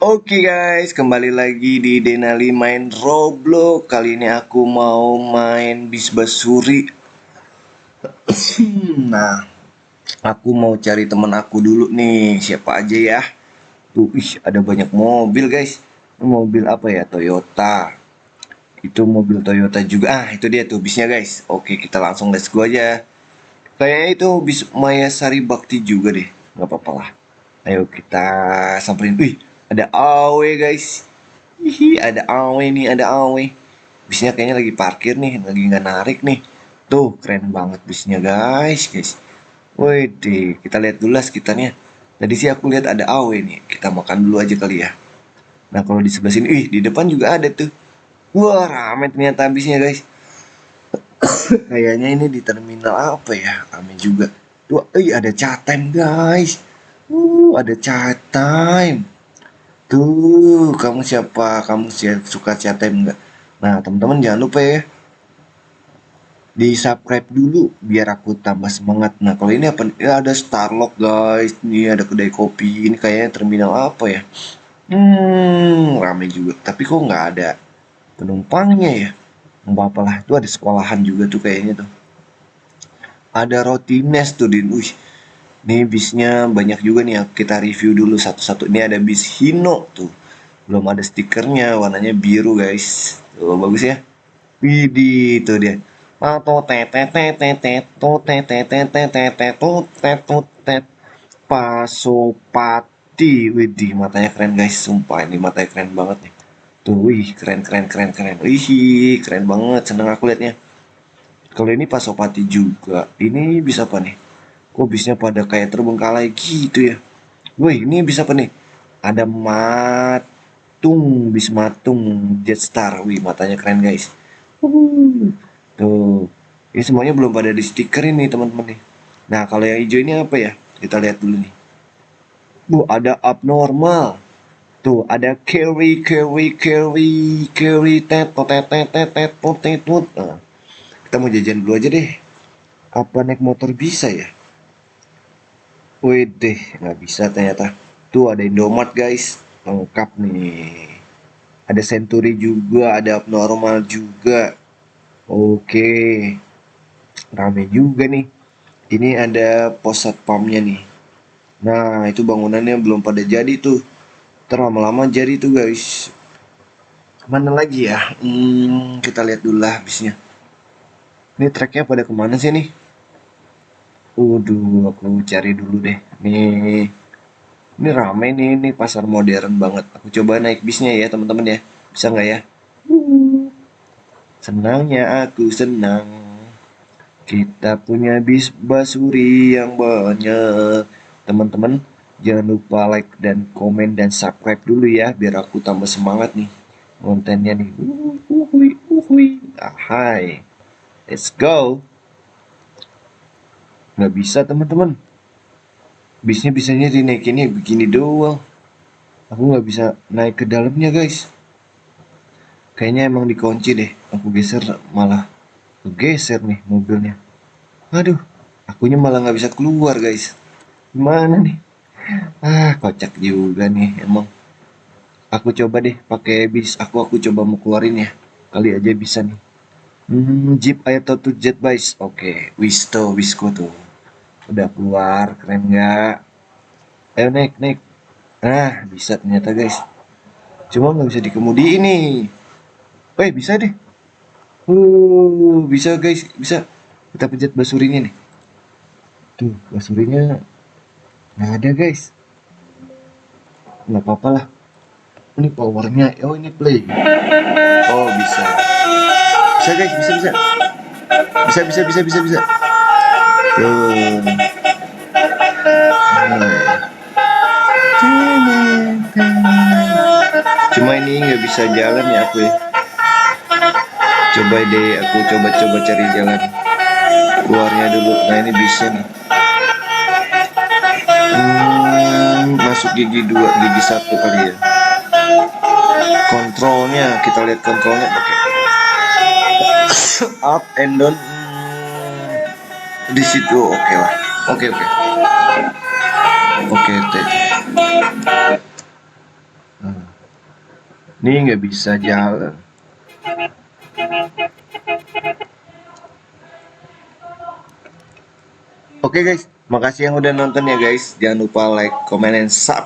Oke guys, kembali lagi di Denali main Roblox. Kali ini aku mau main bis basuri. Nah, aku mau cari temen aku dulu nih. Siapa aja ya? Tuh, ada banyak mobil guys. Mobil apa ya? Toyota. Itu mobil Toyota juga. Itu dia tuh bisnya guys. Oke, kita langsung let's go aja. Kayaknya itu bis Maya Sari Bakti juga deh. Gak apa-apa lah. Ayo kita samperin. Ada AW guys. Hihi, ada Awe nih, ada Awe. Bisnya kayaknya lagi parkir nih, lagi nggak narik nih. Tuh, keren banget bisnya guys. Wih, kita lihat dulu lah sekitarnya. Tadi sih aku lihat ada Awe nih. Kita makan dulu aja kali ya. Nah, kalau di sebelah sini, di depan juga ada tuh. Wah, ramai ternyata bisnya guys. Kayaknya ini di terminal apa ya? Ramai juga. Tuh, ada chat time guys. Ada chat time. Tuh, kamu siapa? Kamu suka chat time nggak? Nah, teman-teman jangan lupa ya, di subscribe dulu biar aku tambah semangat. Nah, kalau ini apa? Ya, ada Starlock guys. Ini ada kedai kopi. Ini kayaknya terminal apa ya? Ramai juga. Tapi kok nggak ada penumpangnya ya? Nggak apalah. Itu ada sekolahan juga tuh kayaknya tuh. Ada roti nes tuh Din. Ini bisnya banyak juga nih. Kita review dulu satu-satu. Ini ada bis Hino tuh. Belum ada stikernya. Warnanya biru guys. Tuh, bagus ya. Widih, itu dia. Pasopati. Widih, matanya keren guys. Sumpah ini matanya keren banget nih. Tuh, wih, keren. Wih, keren banget. Seneng aku liatnya. Kalau ini Pasopati juga. Ini bisa apa nih? Kok bisnya pada kayak terbengkalai gitu ya? Wih, ini bisa apa nih? Ada matung, bis matung Jetstar. Wih, matanya keren guys. Tuh, ini semuanya belum pada di stiker ini teman-teman nih. Nah, kalau yang hijau ini apa ya? Kita lihat dulu nih. Ada abnormal. Tuh, ada carry, tet. Nah, kita mau jajan dulu aja deh. Apa naik motor bisa ya? Wih deh, nggak bisa ternyata. Tuh ada Indomart guys, lengkap nih. Ada Century juga, ada abnormal juga. Oke, rame juga nih. Ini ada pos satpamnya nih. Nah, itu bangunannya belum pada jadi tuh. Terlama-lama jadi tuh guys. Mana lagi ya? Kita lihat dulu lah bisnya. Ini tracknya pada kemana sih nih? Aku cari dulu deh. Nih, ini rame nih, ini pasar modern banget. Aku coba naik bisnya ya teman-teman ya. Bisa nggak ya? Senangnya aku senang. Kita punya bis basuri yang banyak. Teman-teman, jangan lupa like dan komen dan subscribe dulu ya, biar aku tambah semangat nih kontennya nih. Hai, let's go. Nggak bisa teman-teman. Bisnya bisanya dinaikinnya begini doang. Aku nggak bisa naik ke dalamnya guys. Kayaknya emang dikunci deh. Aku geser malah kegeser nih mobilnya. Aduh, akunya malah nggak bisa keluar guys. Gimana nih? Kocak juga nih emang. Aku coba deh pakai bis. Aku coba mau keluarin ya. Kali aja bisa nih. Jeep Ayato to Jet Bike. Oke, Wisko tuh. Udah keluar, keren nggak? Ayo naik. Bisa ternyata guys. Cuma nggak bisa dikemudi ini. Bisa deh. Bisa guys, bisa. Kita pencet basurinya nih. Tuh, basurinya nggak ada guys. Nggak apa-apa lah. Ini powernya. Oh, ini play. Oh, bisa. Bisa guys, bisa. Bisa. Tuh. Cuma ini nggak bisa jalan ya aku ya. Coba deh, aku coba cari jalan keluarnya dulu. Nah ini bisa nih. Masuk gigi satu kali ya. Kontrolnya, kita lihat kontrolnya pakai up and down. Di situ oke lah. Oke. Oke. Nih nggak bisa jalan. Oke guys, makasih yang udah nonton ya guys. Jangan lupa like, comment, and subscribe.